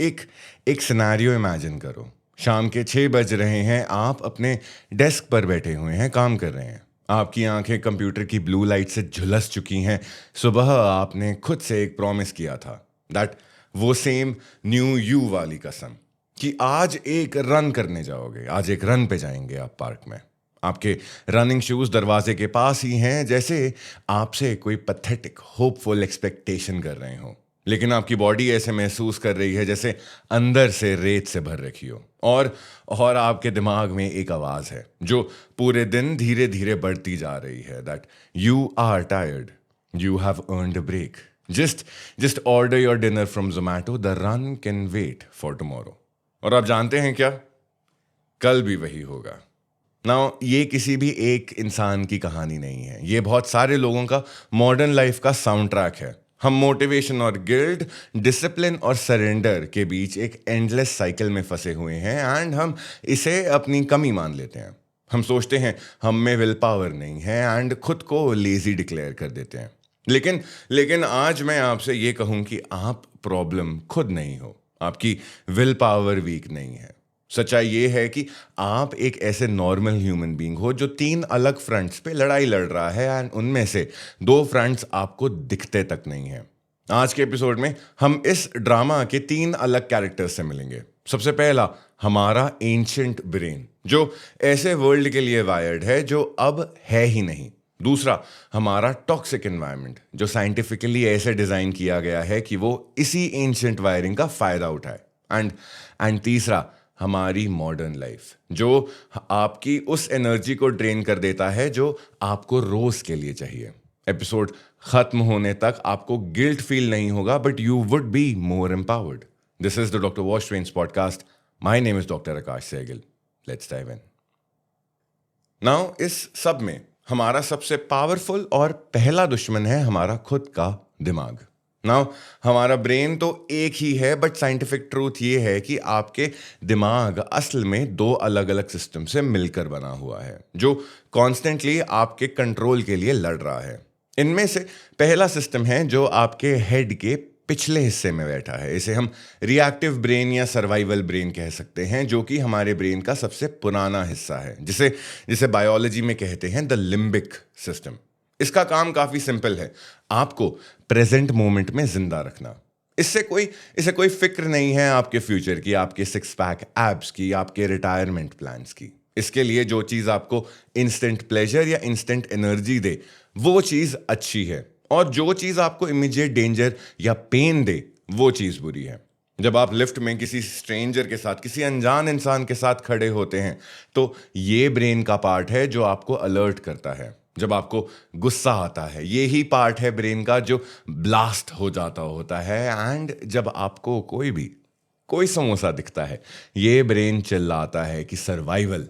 एक एक scenario imagine करो। शाम के 6 बज रहे हैं, आप अपने डेस्क पर बैठे हुए हैं, काम कर रहे हैं। आपकी आंखें कंप्यूटर की ब्लू लाइट से झुलस चुकी हैं। सुबह आपने खुद से एक प्रॉमिस किया था, दैट वो सेम न्यू यू वाली कसम, कि आज एक रन करने जाओगे, आज एक रन पे जाएंगे आप पार्क में। आपके रनिंग शूज दरवाजे के पास ही हैं, जैसे आपसे कोई पैथेटिक होपफुल एक्सपेक्टेशन कर रहे हो। लेकिन आपकी बॉडी ऐसे महसूस कर रही है जैसे अंदर से रेत से भर रखी हो। और आपके दिमाग में एक आवाज है जो पूरे दिन धीरे धीरे बढ़ती जा रही है, that you are tired, you have earned a break, just order your dinner from Zomato, the run can wait for tomorrow. और आप जानते हैं क्या, कल भी वही होगा। नाउ ये किसी भी एक इंसान की कहानी नहीं है, ये बहुत सारे लोगों का मॉडर्न लाइफ का साउंड ट्रैक है। हम मोटिवेशन और गिल्ड, डिसिप्लिन और सरेंडर के बीच एक एंडलेस साइकिल में फंसे हुए हैं एंड हम इसे अपनी कमी मान लेते हैं। हम सोचते हैं हम में विल पावर नहीं है एंड खुद को लेजी डिक्लेयर कर देते हैं। लेकिन लेकिन आज मैं आपसे ये कहूं कि आप प्रॉब्लम खुद नहीं हो, आपकी विल पावर वीक नहीं है। सच्चाई ये है कि आप एक ऐसे नॉर्मल ह्यूमन बीइंग हो जो 3 अलग फ्रंट्स पे लड़ाई लड़ रहा है एंड उनमें से 2 फ्रंट्स आपको दिखते तक नहीं है। आज के एपिसोड में हम इस ड्रामा के 3 अलग कैरेक्टर्स से मिलेंगे। सबसे पहला, हमारा एंशिएंट ब्रेन, जो ऐसे वर्ल्ड के लिए वायर्ड है जो अब है ही नहीं। दूसरा, हमारा टॉक्सिक एनवायरनमेंट, जो साइंटिफिकली ऐसे डिजाइन किया गया है कि वो इसी एंशिएंट वायरिंग का फायदा उठाए। एंड तीसरा, हमारी मॉडर्न लाइफ, जो आपकी उस एनर्जी को ड्रेन कर देता है जो आपको रोज के लिए चाहिए। एपिसोड खत्म होने तक आपको गिल्ट फील नहीं होगा, but you would be more empowered. This is the doctor wash trains podcast. My name is doctor Aakash Sehgal. Let's dive in. Now इस सब में हमारा सबसे पावरफुल और पहला दुश्मन है हमारा खुद का दिमाग। नाउ हमारा ब्रेन तो एक ही है, बट साइंटिफिक ट्रूथ ये है कि आपके दिमाग असल में 2 अलग अलग सिस्टम से मिलकर बना हुआ है, जो कॉन्स्टेंटली आपके कंट्रोल के लिए लड़ रहा है। इनमें से पहला सिस्टम है जो आपके हेड के पिछले हिस्से में बैठा है। इसे हम रिएक्टिव ब्रेन या सर्वाइवल ब्रेन कह सकते हैं, जो कि हमारे ब्रेन का सबसे पुराना हिस्सा है, जिसे जिसे बायोलॉजी में कहते हैं द लिम्बिक सिस्टम। इसका काम काफी सिंपल है, आपको प्रेजेंट मोमेंट में जिंदा रखना। इसे कोई फिक्र नहीं है आपके फ्यूचर की, आपके 6 पैक एब्स की, आपके रिटायरमेंट प्लान्स की। इसके लिए जो चीज आपको इंस्टेंट प्लेजर या इंस्टेंट एनर्जी दे, वो चीज अच्छी है, और जो चीज आपको इमीडिएट डेंजर या पेन दे, वो चीज बुरी है। जब आप लिफ्ट में किसी स्ट्रेंजर के साथ, किसी अनजान इंसान के साथ खड़े होते हैं, तो ये ब्रेन का पार्ट है जो आपको अलर्ट करता है। जब आपको गुस्सा आता है, ये ही पार्ट है ब्रेन का जो ब्लास्ट हो जाता होता है। एंड जब आपको कोई समोसा दिखता है, ये ब्रेन चिल्लाता है कि सर्वाइवल,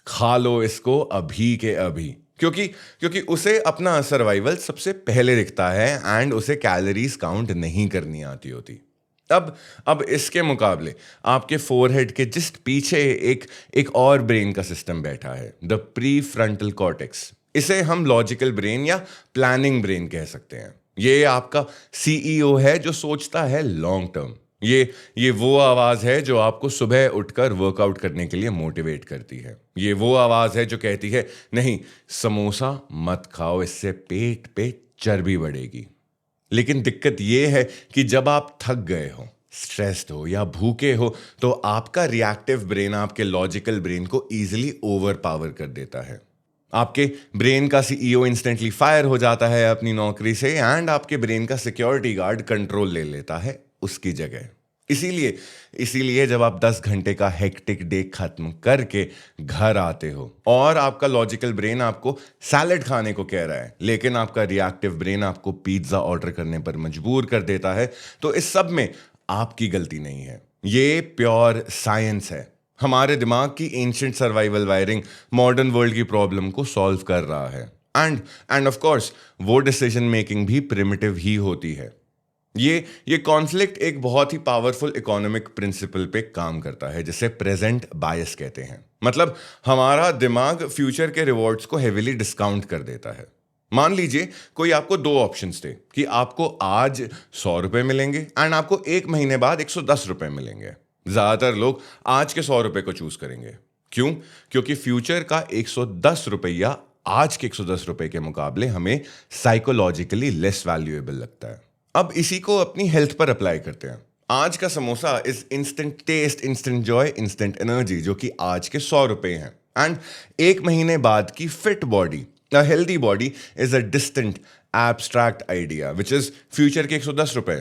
खा लो इसको अभी के अभी, क्योंकि उसे अपना सर्वाइवल सबसे पहले दिखता है एंड उसे कैलोरीज काउंट नहीं करनी आती होती। अब इसके मुकाबले आपके फोरहेड के जस्ट पीछे एक और ब्रेन का सिस्टम बैठा है, द प्री फ्रंटल कॉर्टेक्स। इसे हम लॉजिकल ब्रेन या प्लानिंग ब्रेन कह सकते हैं। ये आपका सीईओ है जो सोचता है लॉन्ग टर्म। ये वो आवाज है जो आपको सुबह उठकर वर्कआउट करने के लिए मोटिवेट करती है। ये वो आवाज है जो कहती है, नहीं समोसा मत खाओ, इससे पेट पे चर्बी बढ़ेगी। लेकिन दिक्कत ये है कि जब आप थक गए हो, स्ट्रेस्ड हो या भूखे हो, तो आपका रिएक्टिव ब्रेन आपके लॉजिकल ब्रेन को इजीली ओवर पावर कर देता है। आपके ब्रेन का सीईओ इंस्टेंटली फायर हो जाता है अपनी नौकरी से, एंड आपके ब्रेन का सिक्योरिटी गार्ड कंट्रोल ले लेता है उसकी जगह। इसीलिए जब आप 10 घंटे का हेक्टिक डे खत्म करके घर आते हो और आपका लॉजिकल ब्रेन आपको सैलेड खाने को कह रहा है, लेकिन आपका रिएक्टिव ब्रेन आपको पिज्जा ऑर्डर करने पर मजबूर कर देता है, तो इस सब में आपकी गलती नहीं है। ये प्योर साइंस है। हमारे दिमाग की ancient survival wiring modern world की प्रॉब्लम को सॉल्व कर रहा है। एंड ऑफ कोर्स वो डिसीजन मेकिंग भी प्रिमिटिव ही होती है। ये कॉन्फ्लिक्ट एक बहुत ही पावरफुल इकोनॉमिक प्रिंसिपल पे काम करता है, जिसे प्रेजेंट बायस कहते हैं। मतलब हमारा दिमाग फ्यूचर के रिवॉर्ड्स को हेविली डिस्काउंट कर देता है। मान लीजिए कोई आपको दो ऑप्शंस दे कि आपको आज 100 रुपए मिलेंगे एंड आपको एक महीने बाद 110 रुपए मिलेंगे। ज्यादातर लोग आज के 100 रुपए को चूज करेंगे। क्यों? क्योंकि फ्यूचर का 110 रुपया आज के 110 रुपए के मुकाबले हमें साइकोलॉजिकली लेस वैल्यूएबल लगता है। अब इसी को अपनी हेल्थ पर अप्लाई करते हैं। आज का samosa is instant taste, instant joy, instant energy, जो कि आज के 100 रुपए हैं। एंड एक महीने बाद की fit body, a healthy body is a distant abstract idea which is future के 110 रुपए।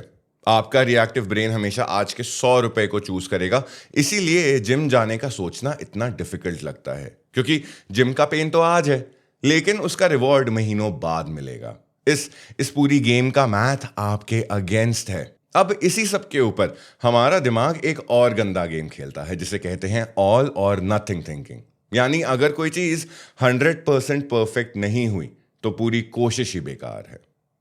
आपका रिएक्टिव ब्रेन हमेशा आज के 100 रुपए को चूज करेगा। इसीलिए जिम जाने का सोचना इतना डिफिकल्ट लगता है, क्योंकि जिम का पेन तो आज है लेकिन उसका रिवॉर्ड महीनों बाद मिलेगा। इस पूरी गेम का मैथ आपके अगेंस्ट है। अब इसी सब के ऊपर हमारा दिमाग एक और गंदा गेम खेलता है जिसे कहते हैं ऑल और नथिंग थिंकिंग। यानी अगर कोई चीज 100% परफेक्ट नहीं हुई तो पूरी कोशिश ही बेकार है।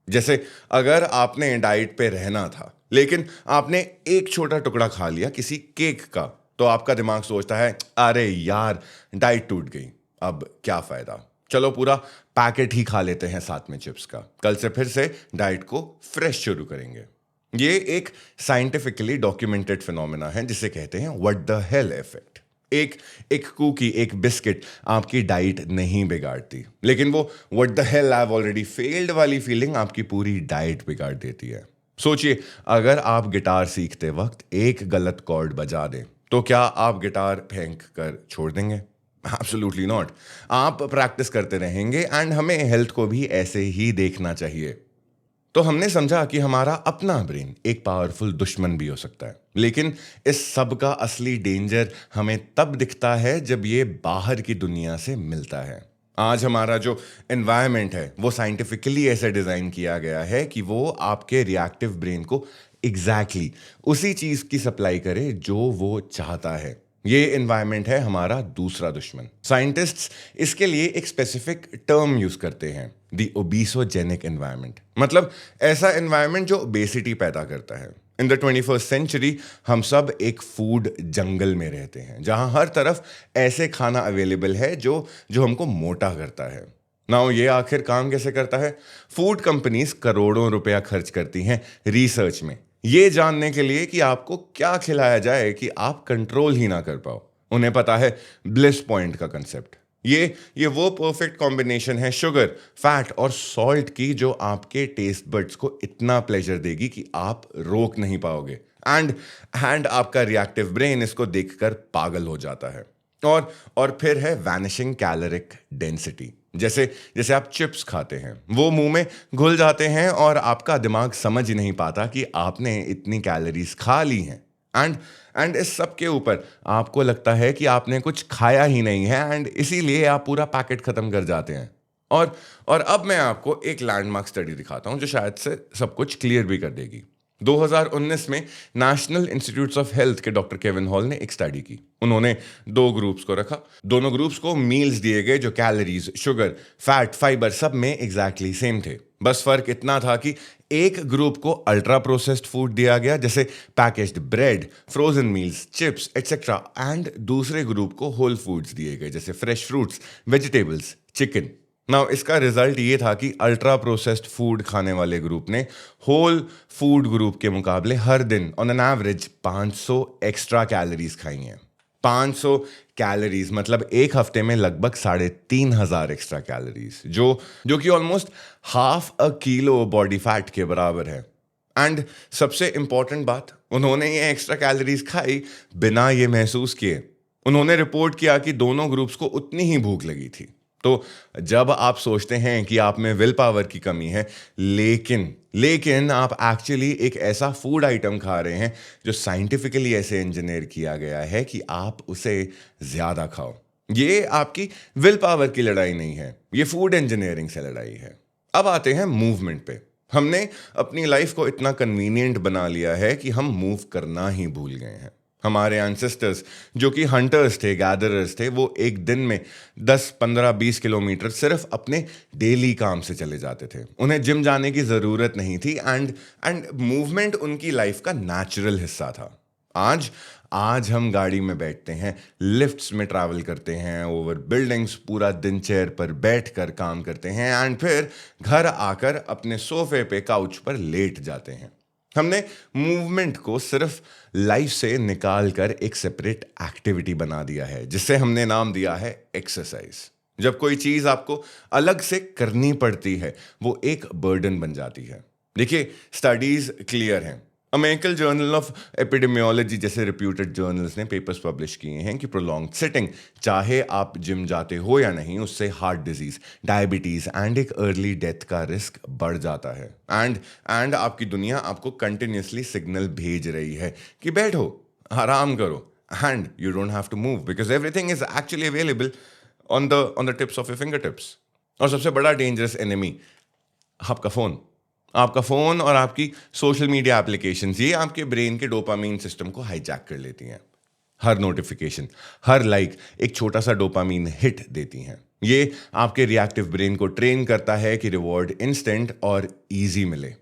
जैसे अगर आपने डाइट पे रहना था लेकिन आपने एक छोटा टुकड़ा खा लिया किसी केक का, तो आपका दिमाग सोचता है अरे यार डाइट टूट गई, अब क्या फायदा, चलो पूरा पैकेट ही खा लेते हैं साथ में चिप्स का, कल से फिर से डाइट को फ्रेश शुरू करेंगे। ये एक साइंटिफिकली डॉक्यूमेंटेड फिनोमेना है जिसे कहते हैं व्हाट द हेल इफेक्ट। एक कुकी, एक बिस्किट आपकी डाइट नहीं बिगाड़ती, लेकिन वो what the hell I have already failed वाली फीलिंग आपकी पूरी डाइट बिगाड़ देती है। सोचिए, अगर आप गिटार सीखते वक्त एक गलत कॉर्ड बजा दें तो क्या आप गिटार फेंक कर छोड़ देंगे? Absolutely not. आप प्रैक्टिस करते रहेंगे एंड हमें हेल्थ को भी ऐसे ही देखना चाहिए। तो हमने समझा कि हमारा अपना ब्रेन एक पावरफुल दुश्मन भी हो सकता है, लेकिन इस सब का असली डेंजर हमें तब दिखता है जब ये बाहर की दुनिया से मिलता है। आज हमारा जो एनवायरनमेंट है वो साइंटिफिकली ऐसे डिजाइन किया गया है कि वो आपके रिएक्टिव ब्रेन को एग्जैक्टली उसी चीज की सप्लाई करे जो वो चाहता है। ये एनवायरनमेंट है हमारा दूसरा दुश्मन। साइंटिस्ट्स इसके लिए एक स्पेसिफिक टर्म यूज करते हैं, द ओबेसोजेनिक एनवायरनमेंट। मतलब ऐसा एनवायरनमेंट जो ओबेसिटी पैदा करता है। इन द 21st सेंचुरी हम सब एक फूड जंगल में रहते हैं जहां हर तरफ ऐसे खाना अवेलेबल है जो हमको मोटा करता है। नाउ ये आखिर काम कैसे करता है? फूड कंपनीज करोड़ों रुपया खर्च करती हैं रिसर्च में, ये जानने के लिए कि आपको क्या खिलाया जाए कि आप कंट्रोल ही ना कर पाओ। उन्हें पता है ब्लिस पॉइंट का कंसेप्ट। ये वो परफेक्ट कॉम्बिनेशन है शुगर, फैट और सॉल्ट की जो आपके टेस्ट बड्स को इतना प्लेजर देगी कि आप रोक नहीं पाओगे। एंड आपका रिएक्टिव ब्रेन इसको देखकर पागल हो जाता है। और फिर है वैनिशिंग कैलोरिक डेंसिटी। जैसे आप चिप्स खाते हैं, वो मुंह में घुल जाते हैं और आपका दिमाग समझ ही नहीं पाता कि आपने इतनी कैलोरीज खा ली हैं। एंड इस सब के ऊपर आपको लगता है कि आपने कुछ खाया ही नहीं है एंड इसीलिए आप पूरा पैकेट खत्म कर जाते हैं। और अब मैं आपको एक लैंडमार्क स्टडी दिखाता हूं जो शायद से सब कुछ क्लियर भी कर देगी। 2019 में नेशनल इंस्टीट्यूट्स ऑफ हेल्थ के डॉक्टर केविन हॉल ने एक स्टडी की। उन्होंने दो ग्रुप्स को रखा। दोनों ग्रुप्स को मील्स दिए गए जो कैलोरीज, शुगर, फैट, फाइबर सब में एग्जैक्टली सेम थे। बस फर्क इतना था कि एक ग्रुप को अल्ट्रा प्रोसेस्ड फूड दिया गया जैसे packaged bread, frozen meals, chips etcetera, and दूसरे ग्रुप को होल फूड्स दिए गए जैसे fresh fruits, vegetables, chicken. Now इसका रिजल्ट ये था कि अल्ट्रा प्रोसेस्ड फूड खाने वाले ग्रुप ने होल फूड ग्रुप के मुकाबले हर दिन on an average 500 extra calories खाई हैं। 500 कैलोरीज मतलब एक हफ्ते में लगभग 3500 एक्स्ट्रा कैलोरीज, जो कि almost half a kilo body fat के बराबर है। एंड सबसे इंपॉर्टेंट बात, उन्होंने ये एक्स्ट्रा कैलोरीज खाई बिना ये महसूस किए। उन्होंने रिपोर्ट किया कि दोनों ग्रुप्स को उतनी ही भूख लगी थी। तो जब आप सोचते हैं कि आप में विल पावर की कमी है, लेकिन आप एक्चुअली एक ऐसा फूड आइटम खा रहे हैं जो साइंटिफिकली ऐसे इंजीनियर किया गया है कि आप उसे ज्यादा खाओ। ये आपकी विल पावर की लड़ाई नहीं है, ये फूड इंजीनियरिंग से लड़ाई है। अब आते हैं मूवमेंट पे। हमने अपनी लाइफ को इतना कन्वीनियंट बना लिया है कि हम मूव करना ही भूल गए हैं। हमारे एंसेस्टर्स जो कि हंटर्स थे, गैदरर्स थे, वो एक दिन में 10, 15, 20 किलोमीटर सिर्फ अपने डेली काम से चले जाते थे। उन्हें जिम जाने की ज़रूरत नहीं थी एंड मूवमेंट उनकी लाइफ का नेचुरल हिस्सा था। आज आज हम गाड़ी में बैठते हैं, लिफ्ट्स में ट्रैवल करते हैं, ओवर बिल्डिंग्स पूरा दिन चेयर पर बैठकर काम करते हैं एंड फिर घर आकर अपने सोफे पे काउच पर लेट जाते हैं। हमने मूवमेंट को सिर्फ लाइफ से निकाल कर एक सेपरेट एक्टिविटी बना दिया है, जिससे हमने नाम दिया है एक्सरसाइज। जब कोई चीज आपको अलग से करनी पड़ती है, वो एक बर्डन बन जाती है। देखिए, स्टडीज क्लियर हैं। अमेरिकन जर्नल ऑफ एपिडेमियोलॉजी जैसे रिप्यूटेड जर्नल्स ने पेपर्स पब्लिश किए हैं कि प्रोलॉन्ग सिटिंग, चाहे आप जिम जाते हो या नहीं, उससे हार्ट डिजीज, डायबिटीज एंड एक अर्ली डेथ का रिस्क बढ़ जाता है। एंड आपकी दुनिया आपको कंटिन्यूसली सिग्नल भेज रही है कि बैठो, आराम करो, and you don't have to move because everything is actually available on the tips of your finger tips. और सबसे बड़ा डेंजरस एनिमी आपका फोन और आपकी सोशल मीडिया एप्लीकेशंस, ये आपके ब्रेन के डोपामीन सिस्टम को हाईजैक कर लेती हैं। हर नोटिफिकेशन, हर लाइक एक छोटा सा डोपामीन हिट देती हैं। ये आपके रिएक्टिव ब्रेन को ट्रेन करता है कि रिवॉर्ड इंस्टेंट और इजी मिले।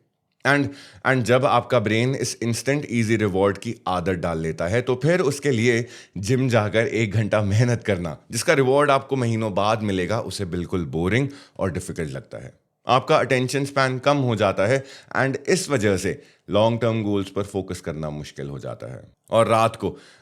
एंड जब आपका ब्रेन इस इंस्टेंट इजी रिवॉर्ड की आदत डाल लेता है, तो फिर उसके लिए जिम जाकर 1 घंटा मेहनत करना, जिसका रिवॉर्ड आपको महीनों बाद मिलेगा, उसे बिल्कुल बोरिंग और डिफिकल्ट लगता है। आपका अटेंशन स्पैन कम हो जाता है एंड इस वजह से लॉन्ग टर्म गोल्स पर फोकस करना मुश्किल हो जाता है। और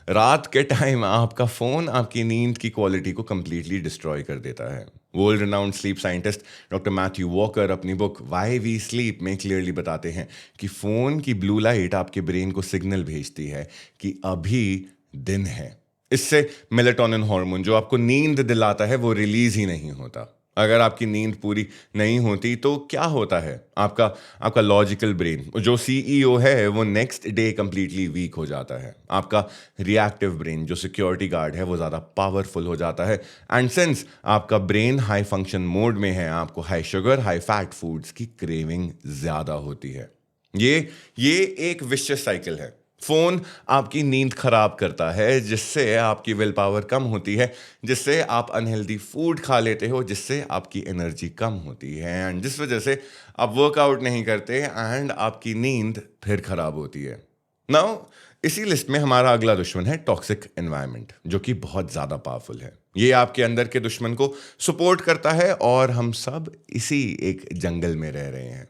रात के टाइम आपका फोन आपकी नींद की क्वालिटी को कंप्लीटली डिस्ट्रॉय कर देता है। World renowned sleep scientist doctor Matthew walker अपनी बुक व्हाई वी स्लीप में क्लियरली बताते हैं कि फोन की ब्लू लाइट आपके ब्रेन को सिग्नल भेजती है कि अभी दिन है। इससे मेलेटोनिन हार्मोन, जो आपको नींद दिलाता है, वो रिलीज ही नहीं होता। अगर आपकी नींद पूरी नहीं होती तो क्या होता है, आपका लॉजिकल ब्रेन, जो सीईओ है, वो नेक्स्ट डे कंप्लीटली वीक हो जाता है। आपका रिएक्टिव ब्रेन, जो सिक्योरिटी गार्ड है, वो ज़्यादा पावरफुल हो जाता है। एंड सिंस आपका ब्रेन हाई फंक्शन मोड में है, आपको high sugar, high fat foods की क्रेविंग ज़्यादा होती है। ये एक विशियस साइकिल है। फोन आपकी नींद खराब करता है, जिससे आपकी विल पावर कम होती है, जिससे आप अनहेल्दी फूड खा लेते हो, जिससे आपकी एनर्जी कम होती है एंड जिस वजह से आप वर्कआउट नहीं करते एंड आपकी नींद फिर खराब होती है। नाउ, इसी लिस्ट में हमारा अगला दुश्मन है टॉक्सिक एनवायरनमेंट, जो कि बहुत ज्यादा पावरफुल है। ये आपके अंदर के दुश्मन को सपोर्ट करता है और हम सब इसी एक जंगल में रह रहे हैं।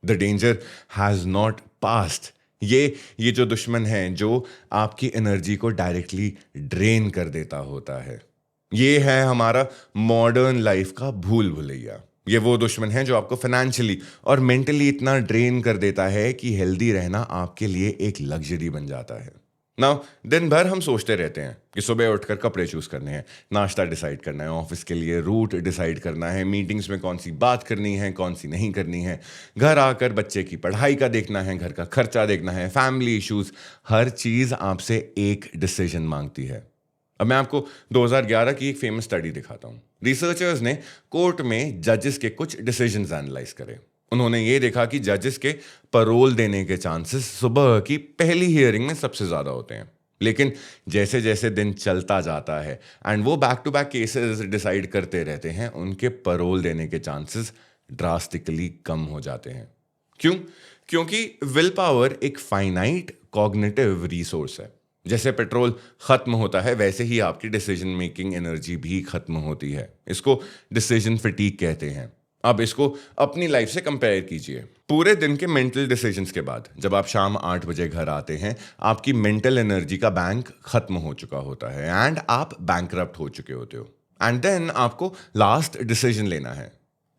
The danger has not past. ये जो दुश्मन है, जो आपकी एनर्जी को डायरेक्टली ड्रेन कर देता होता है, ये है हमारा मॉडर्न लाइफ का भूल भुलैया। ये वो दुश्मन है जो आपको फाइनेंशियली और मेंटली इतना ड्रेन कर देता है कि हेल्दी रहना आपके लिए एक लग्जरी बन जाता है। नाउ, दिन भर हम सोचते रहते हैं कि सुबह उठकर कपड़े चूज करने हैं, नाश्ता डिसाइड करना है, ऑफिस के लिए रूट डिसाइड करना है, मीटिंग्स में कौन सी बात करनी है, कौन सी नहीं करनी है, घर आकर बच्चे की पढ़ाई का देखना है, घर का खर्चा देखना है, फैमिली इश्यूज, हर चीज आपसे एक डिसीजन मांगती है। अब मैं आपको 2011 की एक फेमस स्टडी दिखाता हूँ। रिसर्चर्स ने कोर्ट में जजेस के कुछ डिसीजंस एनालाइज करे। उन्होंने ये देखा कि जजेस के पैरोल देने के चांसेस सुबह की पहली हियरिंग में सबसे ज्यादा होते हैं, लेकिन जैसे जैसे दिन चलता जाता है एंड वो back to back cases decide करते रहते हैं, उनके पैरोल देने के चांसेस ड्रास्टिकली कम हो जाते हैं। क्यों? क्योंकि विल पावर एक फाइनाइट कॉग्निटिव रिसोर्स है। जैसे पेट्रोल खत्म होता है, वैसे ही आपकी डिसीजन मेकिंग एनर्जी भी खत्म होती है। इसको डिसीजन फटीग कहते हैं। अब इसको अपनी लाइफ से कंपेयर कीजिए। पूरे दिन के मेंटल डिसीजंस के बाद जब आप शाम 8 बजे घर आते हैं, आपकी मेंटल एनर्जी का बैंक खत्म हो चुका होता है एंड आप बैंकरप्ट हो चुके होते हो। एंड देन आपको लास्ट डिसीजन लेना है,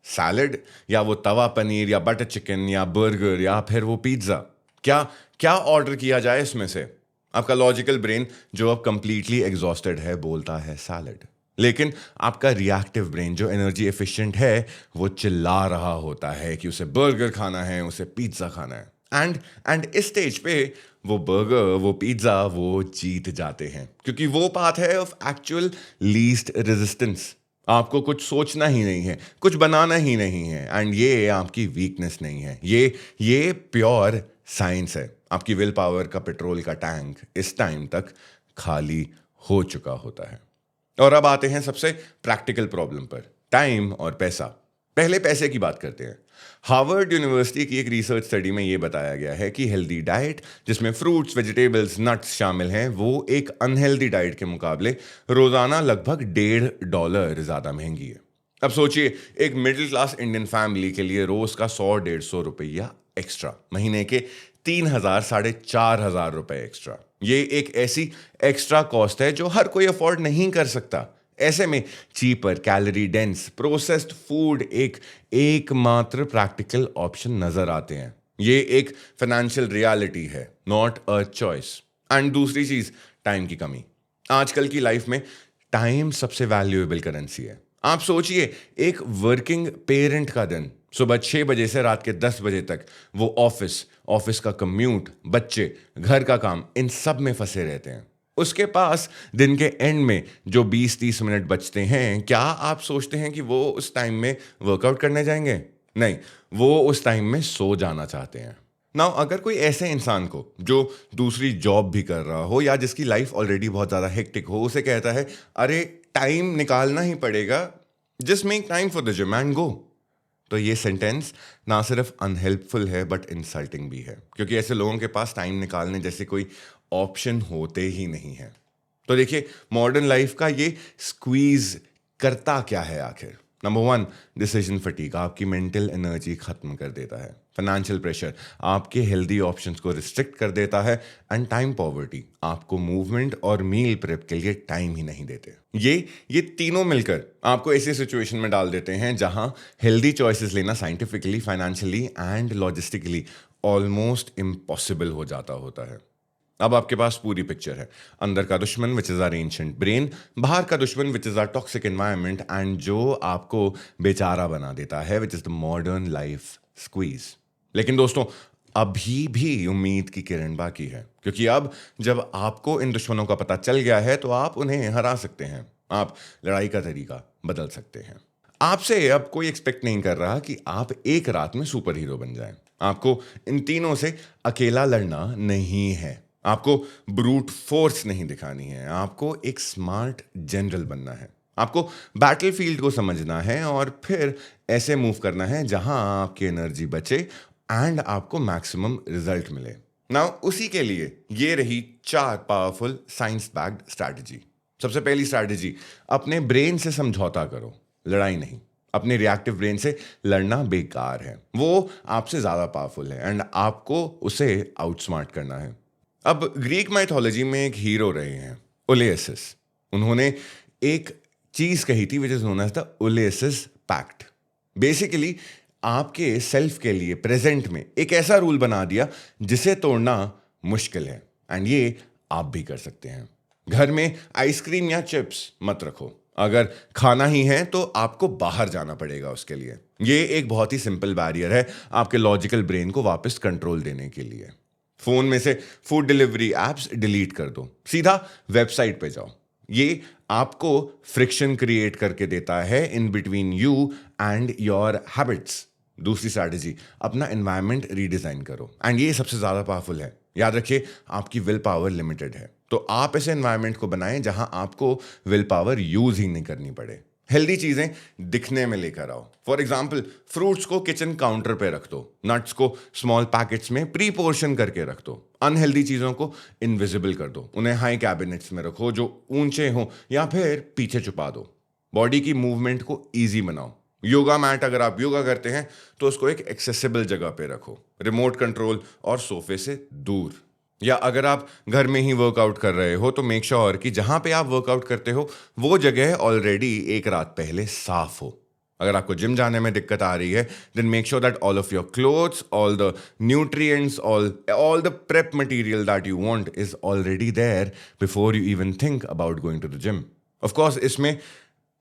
सैलड या वो तवा पनीर या बटर चिकन या बर्गर या फिर वो पिज्ज़ा। क्या क्या ऑर्डर किया जाए इसमें से? आपका लॉजिकल ब्रेन, जो अब कंप्लीटली एग्जॉस्टेड है, बोलता है सैलड। लेकिन आपका रिएक्टिव ब्रेन, जो एनर्जी एफिशिएंट है, वो चिल्ला रहा होता है कि उसे बर्गर खाना है, उसे पिज्ज़ा खाना है। एंड इस स्टेज पे वो बर्गर, वो पिज्ज़ा, वो जीत जाते हैं, क्योंकि वो पाथ है ऑफ एक्चुअल लीस्ट रेजिस्टेंस। आपको कुछ सोचना ही नहीं है, कुछ बनाना ही नहीं है एंड ये आपकी वीकनेस नहीं है, ये प्योर साइंस है। आपकी विल पावर का पेट्रोल का टैंक इस टाइम तक खाली हो चुका होता है। और अब आते हैं सबसे प्रैक्टिकल प्रॉब्लम पर, टाइम और पैसा। पहले पैसे की बात करते हैं। हार्वर्ड यूनिवर्सिटी की एक रिसर्च स्टडी में यह बताया गया है कि हेल्दी डाइट जिसमें फ्रूट्स, वेजिटेबल्स, नट्स शामिल हैं, वो एक अनहेल्दी डाइट के मुकाबले रोजाना लगभग $1.5 ज्यादा महंगी है। अब सोचिए, एक मिडिल क्लास इंडियन फैमिली के लिए रोज का 100-150 रुपया एक्स्ट्रा, महीने के 3,000 4,500 रुपए एक्स्ट्रा, ये एक ऐसी एक्स्ट्रा कॉस्ट है जो हर कोई अफोर्ड नहीं कर सकता। ऐसे में cheaper, calorie dense, processed food एक एकमात्र प्रैक्टिकल ऑप्शन नजर आते हैं। ये एक फाइनेंशियल रियलिटी है, नॉट अ चॉइस। एंड दूसरी चीज, टाइम की कमी। आजकल की लाइफ में टाइम सबसे वैल्यूएबल करेंसी है। आप सोचिए, एक वर्किंग पेरेंट का दिन सुबह 6 बजे से रात के 10 बजे तक वो ऑफिस, ऑफिस का कम्यूट, बच्चे, घर का काम, इन सब में फंसे रहते हैं। उसके पास दिन के एंड में जो 20-30 मिनट बचते हैं, क्या आप सोचते हैं कि वो उस टाइम में वर्कआउट करने जाएंगे? नहीं, वो उस टाइम में सो जाना चाहते हैं। नाउ अगर कोई ऐसे इंसान को जो दूसरी जॉब भी कर रहा हो या जिसकी लाइफ ऑलरेडी बहुत ज़्यादा हेक्टिक हो, उसे कहता है अरे टाइम निकालना ही पड़ेगा, just make time for the gym and go, तो ये सेंटेंस ना सिर्फ अनहेल्पफुल है बट इंसल्टिंग भी है, क्योंकि ऐसे लोगों के पास टाइम निकालने जैसे कोई ऑप्शन होते ही नहीं है। तो देखिए, मॉडर्न लाइफ का ये स्क्वीज करता क्या है आखिर? नंबर 1, डिसीजन फटीग, आपकी मेंटल एनर्जी खत्म कर देता है। फाइनेंशियल प्रेशर आपके हेल्दी ऑप्शंस को रिस्ट्रिक्ट कर देता है। एंड टाइम पॉवर्टी आपको मूवमेंट और मील प्रेप के लिए टाइम ही नहीं देते। ये तीनों मिलकर आपको ऐसी सिचुएशन में डाल देते हैं जहां हेल्दी चॉइसेस लेना scientifically, financially and logistically almost impossible हो जाता होता है। अब आपके पास पूरी पिक्चर है। अंदर का दुश्मन which is our ancient brain, बाहर का दुश्मन which is our toxic environment, and जो आपको बेचारा बना देता है which is the modern life squeeze. लेकिन दोस्तों, अभी भी उम्मीद की किरण बाकी है, क्योंकि अब जब आपको इन दुश्मनों का पता चल गया है तो आप उन्हें हरा सकते हैं। आप लड़ाई का तरीका बदल सकते हैं। आपसे अब कोई एक्सपेक्ट नहीं कर रहा कि आप एक रात में सुपर हीरो बन जाएं। आपको इन तीनों से अकेला लड़ना नहीं है। आपको ब्रूट फोर्स नहीं दिखानी है। आपको एक स्मार्ट जनरल बनना है। आपको बैटलफील्ड को समझना है और फिर ऐसे मूव करना है जहां आपकी एनर्जी बचे एंड आपको मैक्सिमम रिजल्ट मिले। नाउ उसी के लिए ये रही 4 पावरफुल साइंस बैक्ड स्ट्रैटेजी। सबसे पहली स्ट्रैटेजी, अपने ब्रेन से समझौता करो, लड़ाई नहीं। अपने रिएक्टिव ब्रेन से लड़ना बेकार है, वो आपसे ज्यादा पावरफुल है एंड आपको उसे आउटस्मार्ट करना है। अब ग्रीक माइथोलॉजी में एक हीरो रहे हैं, ओलेसिस। उन्होंने एक चीज कही थी which is known as the ओलेसिस पैक्ट। बेसिकली आपके सेल्फ के लिए प्रेजेंट में एक ऐसा रूल बना दिया जिसे तोड़ना मुश्किल है, एंड ये आप भी कर सकते हैं। घर में आइसक्रीम या चिप्स मत रखो। अगर खाना ही है तो आपको बाहर जाना पड़ेगा उसके लिए। ये एक बहुत ही सिंपल बैरियर है आपके लॉजिकल ब्रेन को वापस कंट्रोल देने के लिए। फोन में से फूड डिलीवरी एप्स डिलीट कर दो, सीधा वेबसाइट पे जाओ। ये आपको फ्रिक्शन क्रिएट करके देता है in between you and your habits. दूसरी स्ट्रैटेजी, अपना एनवायरनमेंट रीडिजाइन करो, एंड ये सबसे ज्यादा पावरफुल है। याद रखिए, आपकी विल पावर लिमिटेड है, तो आप ऐसे एनवायरनमेंट को बनाएं जहां आपको विल पावर यूज ही नहीं करनी पड़े। हेल्दी चीजें दिखने में लेकर आओ। फॉर एग्जाम्पल, फ्रूट्स को किचन काउंटर पे रख दो, नट्स को स्मॉल पैकेट्स में प्री पोर्शन करके रख दो, अनहेल्दी चीजों को इनविजिबल कर दो, उन्हें हाई कैबिनेट्स में रखो जो ऊंचे हो या फिर पीछे छुपा दो। बॉडी की मूवमेंट को ईजी बनाओ। योगा मैट, अगर आप योगा करते हैं तो उसको एक एक्सेसिबल जगह पे रखो, रिमोट कंट्रोल और सोफे से दूर। या अगर आप घर में ही वर्कआउट कर रहे हो तो मेक श्योर कि जहां पे आप वर्कआउट करते हो वो जगह ऑलरेडी एक रात पहले साफ हो। अगर आपको जिम जाने में दिक्कत आ रही है, then make sure that all of your clothes, all the nutrients, all the prep material that you want is already there before you even think about going to the gym. Of course इसमें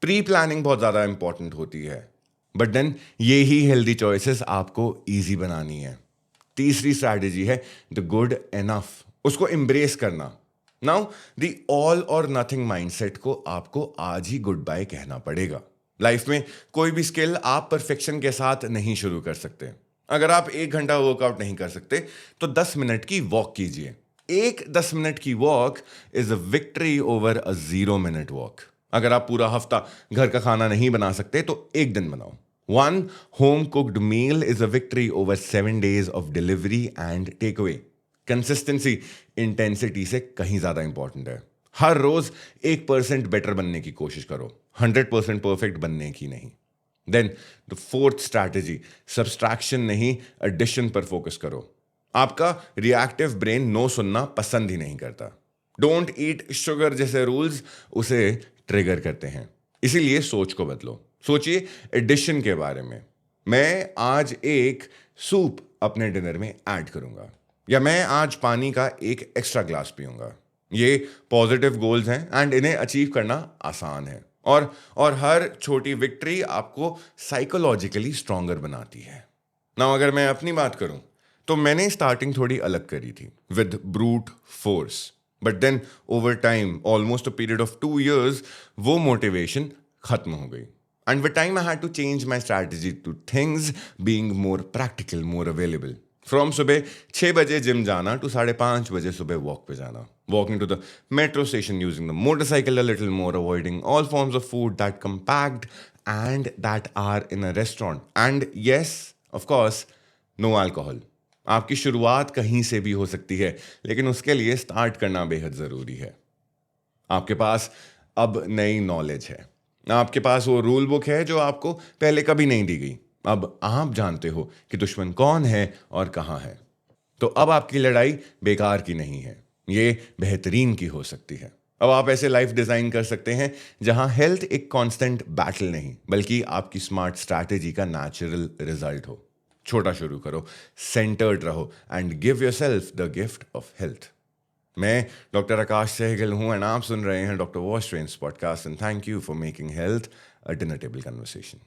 pre planning बहुत ज्यादा important होती है, but then ये ही healthy choices आपको easy बनानी है। तीसरी स्ट्रैटेजी है द गुड एनफ, उसको एम्ब्रेस करना। नाउ द ऑल और नथिंग माइंडसेट को आपको आज ही गुड बाय कहना पड़ेगा। लाइफ में कोई भी स्किल आप परफेक्शन के साथ नहीं शुरू कर सकते। अगर आप 1 घंटा वर्कआउट नहीं कर सकते तो 10 मिनट की वॉक कीजिए। एक 10 मिनट की walk is a victory over a 0 minute walk. अगर आप पूरा हफ्ता घर का खाना नहीं बना सकते तो एक दिन बनाओ। One home cooked meal is a victory over 7 days of delivery and takeaway. Consistency intensity से कहीं ज्यादा इंपॉर्टेंट है. हर रोज 1% बेटर बनने की कोशिश करो, 100% परफेक्ट बनने की नहीं. Then the fourth strategy, subtraction नहीं एडिशन पर फोकस करो. आपका रिएक्टिव ब्रेन नो सुनना पसंद ही नहीं करता. डोंट ईट शुगर जैसे रूल्स उसे ट्रिगर करते हैं. इसीलिए सोच को बदलो. सोचिए एडिशन के बारे में. मैं आज एक सूप अपने डिनर में ऐड करूंगा, या मैं आज पानी का एक एक्स्ट्रा ग्लास पीऊंगा. ये पॉजिटिव गोल्स हैं एंड इन्हें अचीव करना आसान है. और हर छोटी विक्ट्री आपको साइकोलॉजिकली स्ट्रॉन्गर बनाती है. ना अगर मैं अपनी बात करूं तो मैंने स्टार्टिंग थोड़ी अलग करी थी with brute force. But then over time, almost a period of 2 years, वो मोटिवेशन खत्म हो गई. And with time I had to change my strategy to things being more practical, more available. From सुबह 6 बजे जिम जाना to 5:30 बजे सुबह walk पे जाना. Walking to the metro station, using the motorcycle a little more, avoiding all forms of food that come packed and that are in a restaurant. And yes, of course, no alcohol. आपकी शुरुआत कहीं से भी हो सकती है, लेकिन उसके लिए स्टार्ट करना बेहद ज़रूरी है. आपके पास अब नई नॉलेज है. आपके पास वो रूल बुक है जो आपको पहले कभी नहीं दी गई. अब आप जानते हो कि दुश्मन कौन है और कहाँ है. तो अब आपकी लड़ाई बेकार की नहीं है, ये बेहतरीन की हो सकती है. अब आप ऐसे लाइफ डिजाइन कर सकते हैं जहां हेल्थ एक कांस्टेंट बैटल नहीं, बल्कि आपकी स्मार्ट स्ट्रैटेजी का नेचुरल रिजल्ट हो. छोटा शुरू करो, सेंटर्ड रहो and give yourself the gift of health. मैं डॉक्टर आकाश सहगल हूं एंड आप सुन रहे हैं doctor wash trains podcast. And thank you for making health a dinner table conversation.